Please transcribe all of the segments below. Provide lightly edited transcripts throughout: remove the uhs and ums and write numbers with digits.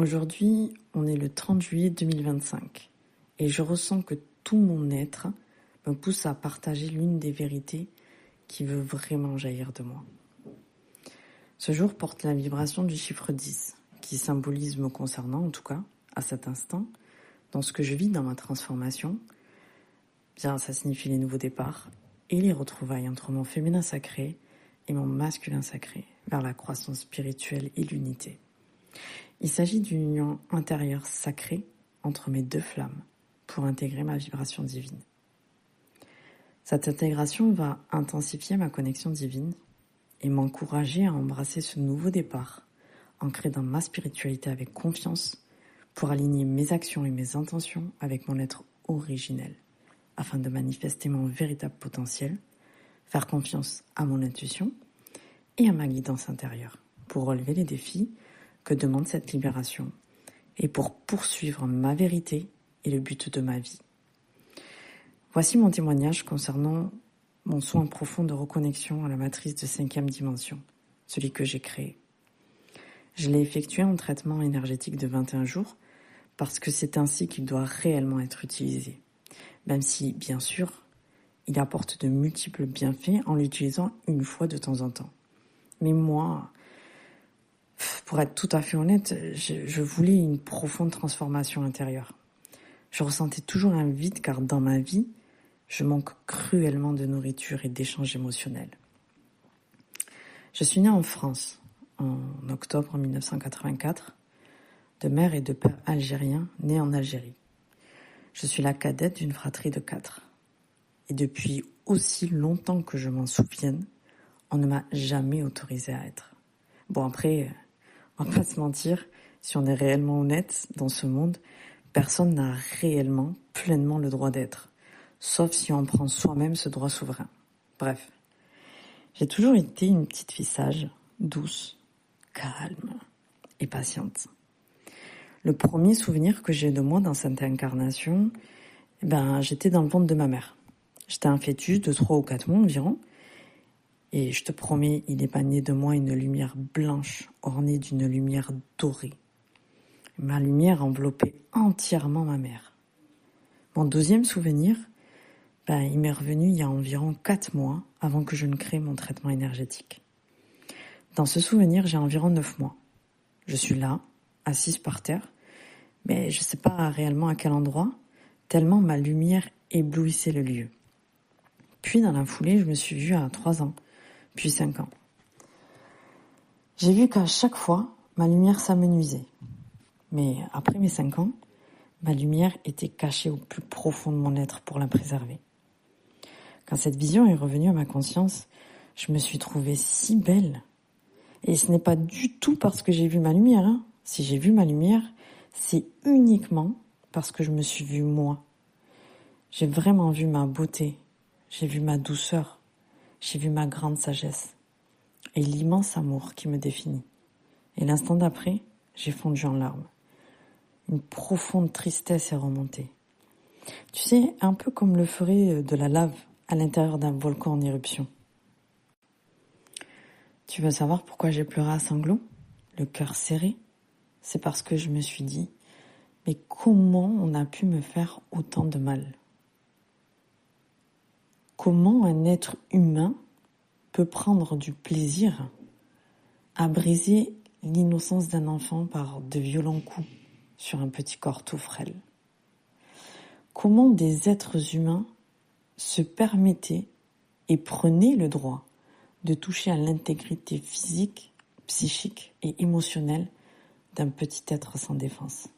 Aujourd'hui, on est le 30 juillet 2025 et je ressens que tout mon être me pousse à partager l'une des vérités qui veut vraiment jaillir de moi. Ce jour porte la vibration du chiffre 10, qui symbolise me concernant, en tout cas, à cet instant, dans ce que je vis dans ma transformation. Bien, ça signifie les nouveaux départs et les retrouvailles entre mon féminin sacré et mon masculin sacré, vers la croissance spirituelle et l'unité. Il s'agit d'une union intérieure sacrée entre mes deux flammes pour intégrer ma vibration divine. Cette intégration va intensifier ma connexion divine et m'encourager à embrasser ce nouveau départ, ancré dans ma spiritualité avec confiance, pour aligner mes actions et mes intentions avec mon être originel, afin de manifester mon véritable potentiel, faire confiance à mon intuition et à ma guidance intérieure, pour relever les défis que demande cette libération et pour poursuivre ma vérité et le but de ma vie. Voici mon témoignage concernant mon soin profond de reconnexion à la matrice de 5e dimension, celui que j'ai créé. Je l'ai effectué en traitement énergétique de 21 jours parce que c'est ainsi qu'il doit réellement être utilisé, même si, bien sûr, il apporte de multiples bienfaits en l'utilisant une fois de temps en temps. Mais moi, pour être tout à fait honnête, je voulais une profonde transformation intérieure. Je ressentais toujours un vide car dans ma vie, je manque cruellement de nourriture et d'échanges émotionnels. Je suis née en France en octobre 1984, de mère et de père algériens nés en Algérie. Je suis la cadette d'une fratrie de 4. Et depuis aussi longtemps que je m'en souvienne, on ne m'a jamais autorisée à être. Bon après, on va pas se mentir, si on est réellement honnête dans ce monde, personne n'a réellement, pleinement le droit d'être. Sauf si on prend soi-même ce droit souverain. Bref, j'ai toujours été une petite fille sage, douce, calme et patiente. Le premier souvenir que j'ai de moi dans cette incarnation, j'étais dans le ventre de ma mère. J'étais un fœtus de 3 ou 4 mois environ, et je te promets, il émanait de moi une lumière blanche ornée d'une lumière dorée. Ma lumière enveloppait entièrement ma mère. Mon deuxième souvenir, il m'est revenu il y a environ 4 mois avant que je ne crée mon traitement énergétique. Dans ce souvenir, j'ai environ 9 mois. Je suis là, assise par terre, mais je ne sais pas réellement à quel endroit, tellement ma lumière éblouissait le lieu. Puis dans la foulée, je me suis vue à 3 ans, puis 5 ans. J'ai vu qu'à chaque fois, ma lumière s'amenuisait. Mais après mes 5 ans, ma lumière était cachée au plus profond de mon être pour la préserver. Quand cette vision est revenue à ma conscience, je me suis trouvée si belle. Et ce n'est pas du tout parce que j'ai vu ma lumière. Si j'ai vu ma lumière, c'est uniquement parce que je me suis vue moi. J'ai vraiment vu ma beauté, j'ai vu ma douceur, j'ai vu ma grande sagesse et l'immense amour qui me définit. Et l'instant d'après, j'ai fondu en larmes. Une profonde tristesse est remontée. Tu sais, un peu comme le ferait de la lave à l'intérieur d'un volcan en éruption. Tu veux savoir pourquoi j'ai pleuré à sanglots, le cœur serré? C'est parce que je me suis dit, mais comment on a pu me faire autant de mal? Comment un être humain peut prendre du plaisir à briser l'innocence d'un enfant par de violents coups sur un petit corps tout frêle? Comment des êtres humains se permettaient et prenaient le droit de toucher à l'intégrité physique, psychique et émotionnelle d'un petit être sans défense?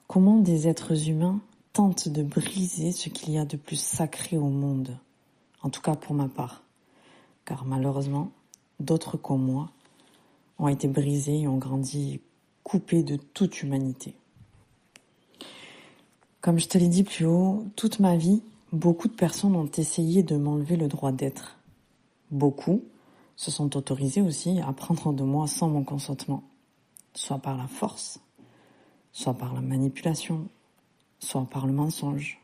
Comment des êtres humains tentent de briser ce qu'il y a de plus sacré au monde, en tout cas pour ma part, car malheureusement, d'autres comme moi ont été brisés et ont grandi coupés de toute humanité. Comme je te l'ai dit plus haut, toute ma vie, beaucoup de personnes ont essayé de m'enlever le droit d'être. Beaucoup se sont autorisés aussi à prendre de moi sans mon consentement, soit par la force, soit par la manipulation, soit par le mensonge,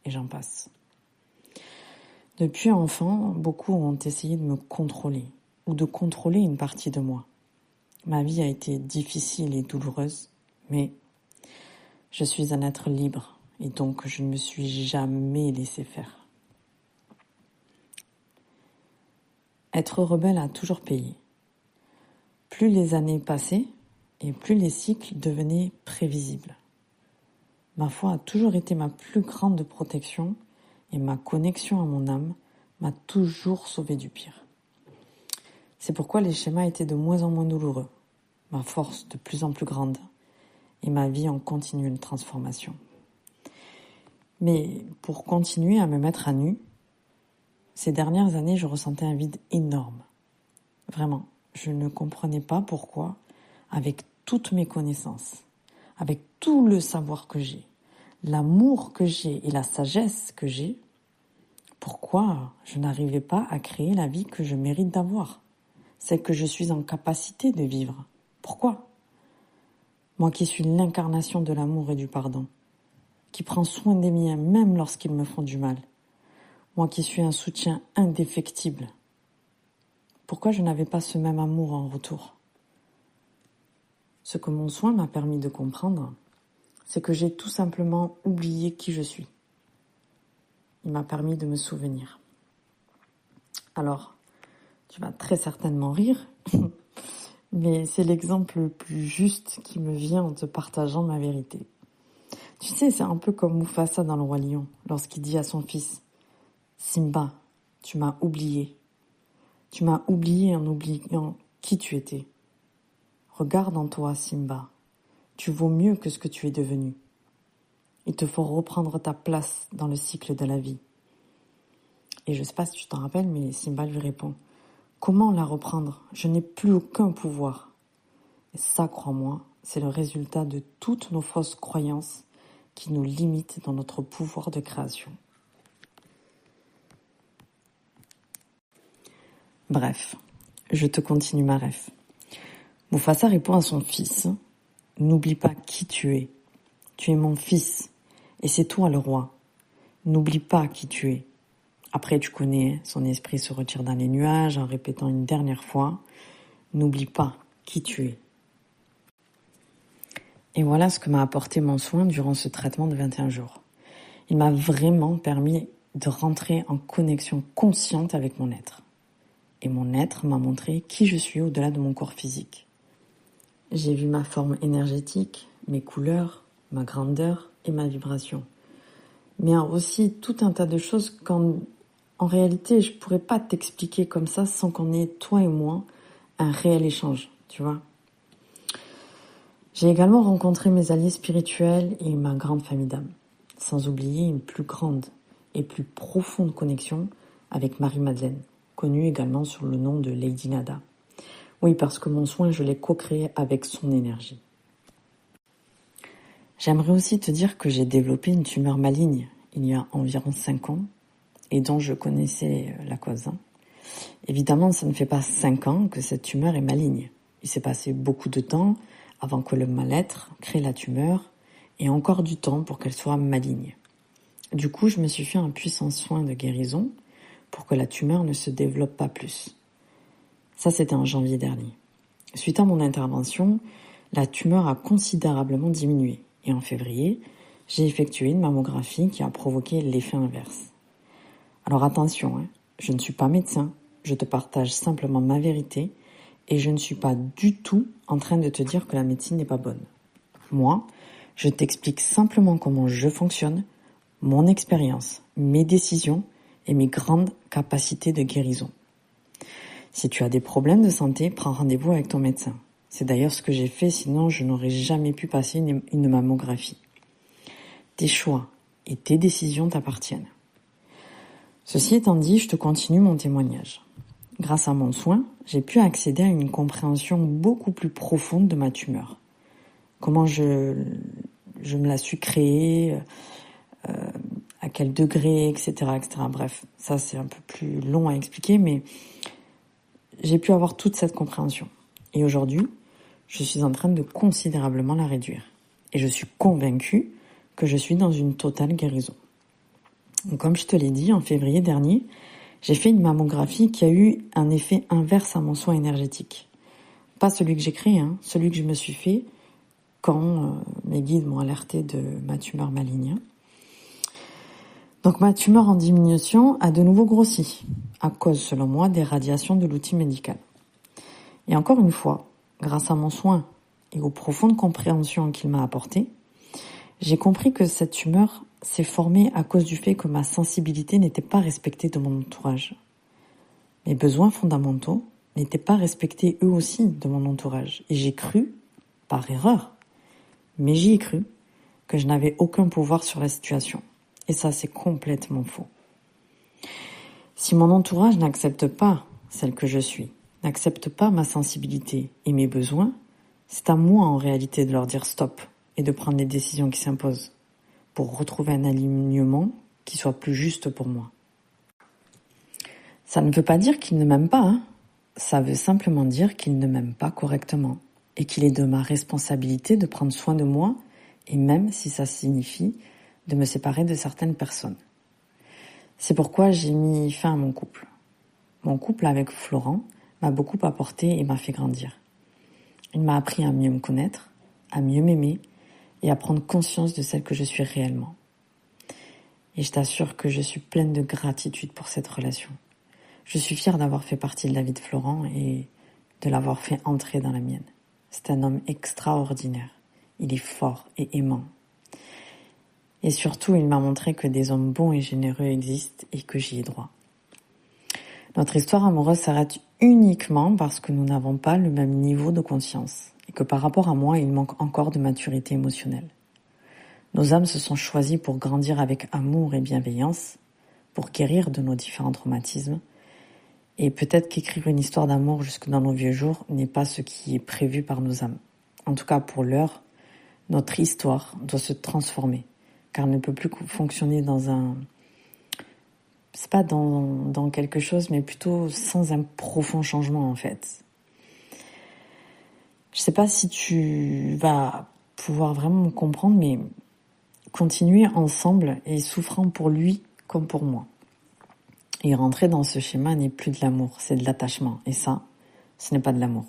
et j'en passe. Depuis enfant, beaucoup ont essayé de me contrôler, ou de contrôler une partie de moi. Ma vie a été difficile et douloureuse, mais je suis un être libre et donc je ne me suis jamais laissé faire. Être rebelle a toujours payé. Plus les années passaient et plus les cycles devenaient prévisibles. Ma foi a toujours été ma plus grande protection et ma connexion à mon âme m'a toujours sauvé du pire. C'est pourquoi les schémas étaient de moins en moins douloureux, ma force de plus en plus grande et ma vie en continue transformation. Mais pour continuer à me mettre à nu, ces dernières années, je ressentais un vide énorme. Vraiment, je ne comprenais pas pourquoi, avec toutes mes connaissances, avec tout le savoir que j'ai, l'amour que j'ai et la sagesse que j'ai, pourquoi je n'arrivais pas à créer la vie que je mérite d'avoir, celle que je suis en capacité de vivre. Pourquoi ? Moi qui suis l'incarnation de l'amour et du pardon, qui prend soin des miens même lorsqu'ils me font du mal, moi qui suis un soutien indéfectible, pourquoi je n'avais pas ce même amour en retour ? Ce que mon soin m'a permis de comprendre, c'est que j'ai tout simplement oublié qui je suis. Il m'a permis de me souvenir. Alors, tu vas très certainement rire, mais c'est l'exemple le plus juste qui me vient en te partageant ma vérité. Tu sais, c'est un peu comme Mufasa dans Le Roi Lion, lorsqu'il dit à son fils « Simba, tu m'as oublié. Tu m'as oublié en oubliant qui tu étais. Regarde en toi, Simba. Tu vaux mieux que ce que tu es devenu. Il te faut reprendre ta place dans le cycle de la vie. » Et je ne sais pas si tu t'en rappelles, mais Simba lui répond « Comment la reprendre ? Je n'ai plus aucun pouvoir. » Et ça, crois-moi, c'est le résultat de toutes nos fausses croyances qui nous limitent dans notre pouvoir de création. Bref, je te continue ma ref. Mufasa répond à son fils « N'oublie pas qui tu es. Tu es mon fils et c'est toi le roi. N'oublie pas qui tu es. » Après, tu connais, son esprit se retire dans les nuages en répétant une dernière fois « N'oublie pas qui tu es. » Et voilà ce que m'a apporté mon soin durant ce traitement de 21 jours. Il m'a vraiment permis de rentrer en connexion consciente avec mon être. Et mon être m'a montré qui je suis au-delà de mon corps physique. J'ai vu ma forme énergétique, mes couleurs, ma grandeur et ma vibration. Mais aussi tout un tas de choses qu'en réalité, je pourrais pas t'expliquer comme ça sans qu'on ait, toi et moi, un réel échange, tu vois. J'ai également rencontré mes alliés spirituels et ma grande famille d'âmes, sans oublier une plus grande et plus profonde connexion avec Marie-Madeleine, connue également sous le nom de Lady Nada. Oui, parce que mon soin, je l'ai co-créé avec son énergie. J'aimerais aussi te dire que j'ai développé une tumeur maligne il y a environ 5 ans et dont je connaissais la cause. Évidemment, ça ne fait pas 5 ans que cette tumeur est maligne. Il s'est passé beaucoup de temps avant que le mal-être crée la tumeur et encore du temps pour qu'elle soit maligne. Du coup, je me suis fait un puissant soin de guérison pour que la tumeur ne se développe pas plus. Ça, c'était en janvier dernier. Suite à mon intervention, la tumeur a considérablement diminué et en février, j'ai effectué une mammographie qui a provoqué l'effet inverse. Alors attention, je ne suis pas médecin, je te partage simplement ma vérité et je ne suis pas du tout en train de te dire que la médecine n'est pas bonne. Moi, je t'explique simplement comment je fonctionne, mon expérience, mes décisions et mes grandes capacités de guérison. Si tu as des problèmes de santé, prends rendez-vous avec ton médecin. C'est d'ailleurs ce que j'ai fait, sinon je n'aurais jamais pu passer une mammographie. Tes choix et tes décisions t'appartiennent. Ceci étant dit, je te continue mon témoignage. Grâce à mon soin, j'ai pu accéder à une compréhension beaucoup plus profonde de ma tumeur. Comment je me la suis créée, à quel degré, etc., etc. Bref, ça c'est un peu plus long à expliquer, mais j'ai pu avoir toute cette compréhension. Et aujourd'hui, je suis en train de considérablement la réduire. Et je suis convaincue que je suis dans une totale guérison. Donc, comme je te l'ai dit, en février dernier, j'ai fait une mammographie qui a eu un effet inverse à mon soin énergétique. Pas celui que j'ai créé, celui que je me suis fait quand mes guides m'ont alerté de ma tumeur maligne. Donc ma tumeur en diminution a de nouveau grossi, à cause, selon moi, des radiations de l'outil médical. Et encore une fois, grâce à mon soin et aux profondes compréhensions qu'il m'a apportées, j'ai compris que cette tumeur s'est formée à cause du fait que ma sensibilité n'était pas respectée de mon entourage. Mes besoins fondamentaux n'étaient pas respectés eux aussi de mon entourage. Et j'ai cru, par erreur, mais j'y ai cru, que je n'avais aucun pouvoir sur la situation. Et ça, c'est complètement faux. Si mon entourage n'accepte pas celle que je suis, n'accepte pas ma sensibilité et mes besoins, c'est à moi en réalité de leur dire stop et de prendre les décisions qui s'imposent pour retrouver un alignement qui soit plus juste pour moi. Ça ne veut pas dire qu'ils ne m'aiment pas, Ça veut simplement dire qu'ils ne m'aiment pas correctement et qu'il est de ma responsabilité de prendre soin de moi et même si ça signifie de me séparer de certaines personnes. C'est pourquoi j'ai mis fin à mon couple. Mon couple avec Florent m'a beaucoup apporté et m'a fait grandir. Il m'a appris à mieux me connaître, à mieux m'aimer et à prendre conscience de celle que je suis réellement. Et je t'assure que je suis pleine de gratitude pour cette relation. Je suis fière d'avoir fait partie de la vie de Florent et de l'avoir fait entrer dans la mienne. C'est un homme extraordinaire. Il est fort et aimant. Et surtout, il m'a montré que des hommes bons et généreux existent et que j'y ai droit. Notre histoire amoureuse s'arrête uniquement parce que nous n'avons pas le même niveau de conscience et que par rapport à moi, il manque encore de maturité émotionnelle. Nos âmes se sont choisies pour grandir avec amour et bienveillance, pour guérir de nos différents traumatismes. Et peut-être qu'écrire une histoire d'amour jusque dans nos vieux jours n'est pas ce qui est prévu par nos âmes. En tout cas, pour l'heure, notre histoire doit se transformer, car elle ne peut plus fonctionner c'est pas dans quelque chose, mais plutôt sans un profond changement, en fait. Je sais pas si tu vas pouvoir vraiment me comprendre, mais continuer ensemble et souffrant pour lui comme pour moi. Et rentrer dans ce schéma n'est plus de l'amour, c'est de l'attachement. Et ça, ce n'est pas de l'amour.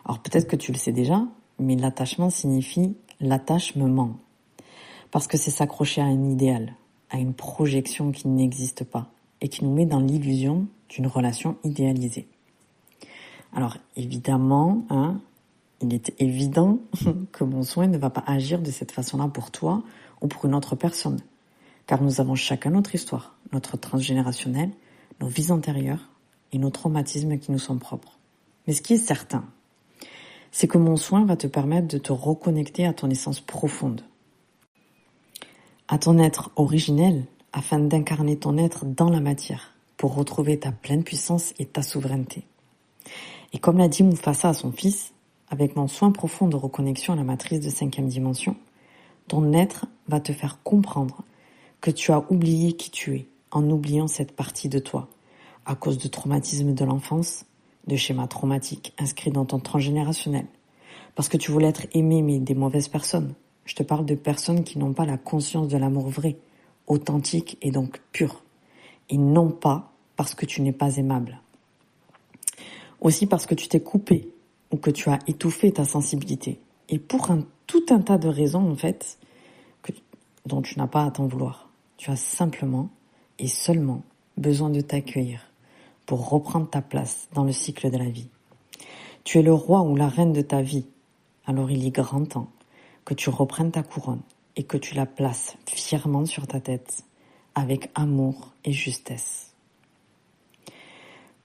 Alors peut-être que tu le sais déjà, mais l'attachement signifie l'attachement. Parce que c'est s'accrocher à un idéal, à une projection qui n'existe pas et qui nous met dans l'illusion d'une relation idéalisée. Alors évidemment, il est évident que mon soin ne va pas agir de cette façon-là pour toi ou pour une autre personne. Car nous avons chacun notre histoire, notre transgénérationnel, nos vies antérieures et nos traumatismes qui nous sont propres. Mais ce qui est certain, c'est que mon soin va te permettre de te reconnecter à ton essence profonde, à ton être originel, afin d'incarner ton être dans la matière, pour retrouver ta pleine puissance et ta souveraineté. Et comme l'a dit Mufasa à son fils, avec mon soin profond de reconnexion à la matrice de 5e dimension, ton être va te faire comprendre que tu as oublié qui tu es, en oubliant cette partie de toi, à cause de traumatismes de l'enfance, de schémas traumatiques inscrits dans ton transgénérationnel, parce que tu voulais être aimé mais des mauvaises personnes. Je te parle de personnes qui n'ont pas la conscience de l'amour vrai, authentique et donc pur, et non pas parce que tu n'es pas aimable. Aussi parce que tu t'es coupé ou que tu as étouffé ta sensibilité, et pour tout un tas de raisons en fait, dont tu n'as pas à t'en vouloir. Tu as simplement et seulement besoin de t'accueillir pour reprendre ta place dans le cycle de la vie. Tu es le roi ou la reine de ta vie, alors il est grand temps que tu reprennes ta couronne et que tu la places fièrement sur ta tête, avec amour et justesse.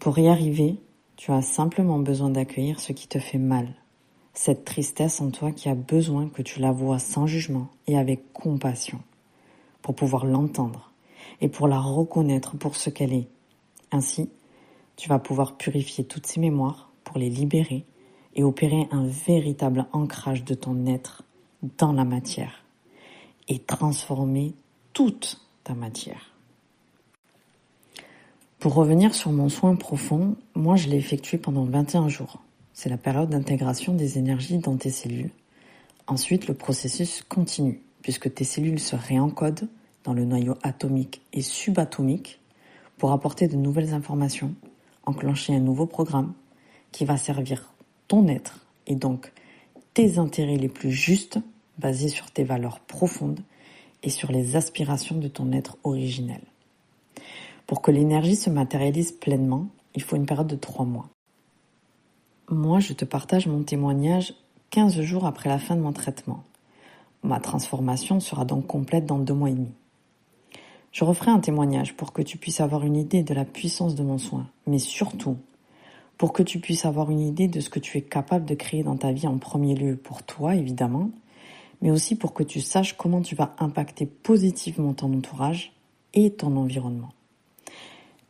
Pour y arriver, tu as simplement besoin d'accueillir ce qui te fait mal, cette tristesse en toi qui a besoin que tu la vois sans jugement et avec compassion, pour pouvoir l'entendre et pour la reconnaître pour ce qu'elle est. Ainsi, tu vas pouvoir purifier toutes ces mémoires pour les libérer et opérer un véritable ancrage de ton être dans la matière et transformer toute ta matière. Pour revenir sur mon soin profond, moi je l'ai effectué pendant 21 jours. C'est la période d'intégration des énergies dans tes cellules. Ensuite, le processus continue, puisque tes cellules se réencodent dans le noyau atomique et subatomique pour apporter de nouvelles informations, enclencher un nouveau programme qui va servir ton être et donc tes intérêts les plus justes, basés sur tes valeurs profondes et sur les aspirations de ton être originel. Pour que l'énergie se matérialise pleinement, il faut une période de 3 mois. Moi, je te partage mon témoignage 15 jours après la fin de mon traitement. Ma transformation sera donc complète dans 2 mois et demi. Je referai un témoignage pour que tu puisses avoir une idée de la puissance de mon soin, mais surtout pour que tu puisses avoir une idée de ce que tu es capable de créer dans ta vie en premier lieu pour toi, évidemment, mais aussi pour que tu saches comment tu vas impacter positivement ton entourage et ton environnement.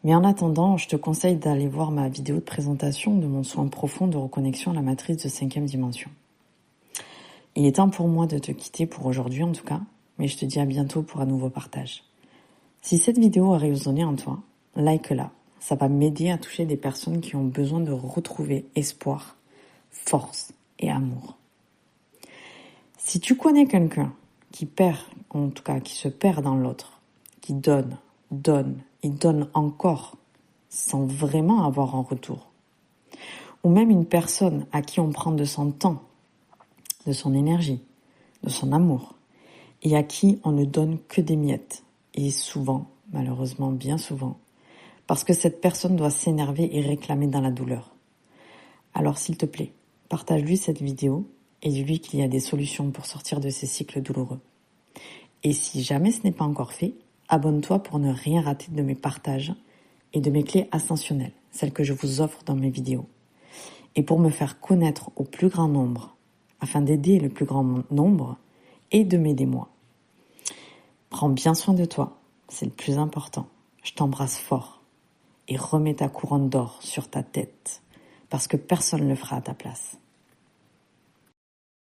Mais en attendant, je te conseille d'aller voir ma vidéo de présentation de mon soin profond de reconnexion à la matrice de 5e dimension. Il est temps pour moi de te quitter pour aujourd'hui en tout cas, mais je te dis à bientôt pour un nouveau partage. Si cette vidéo a résonné en toi, like-la. Ça va m'aider à toucher des personnes qui ont besoin de retrouver espoir, force et amour. Si tu connais quelqu'un qui se perd dans l'autre, qui donne et donne encore sans vraiment avoir en retour, ou même une personne à qui on prend de son temps, de son énergie, de son amour, et à qui on ne donne que des miettes, et souvent, malheureusement bien souvent, parce que cette personne doit s'énerver et réclamer dans la douleur. Alors s'il te plaît, partage-lui cette vidéo et dis-lui qu'il y a des solutions pour sortir de ces cycles douloureux. Et si jamais ce n'est pas encore fait, abonne-toi pour ne rien rater de mes partages et de mes clés ascensionnelles, celles que je vous offre dans mes vidéos. Et pour me faire connaître au plus grand nombre, afin d'aider le plus grand nombre et de m'aider moi. Prends bien soin de toi, c'est le plus important. Je t'embrasse fort. Et remets ta couronne d'or sur ta tête, parce que personne ne le fera à ta place.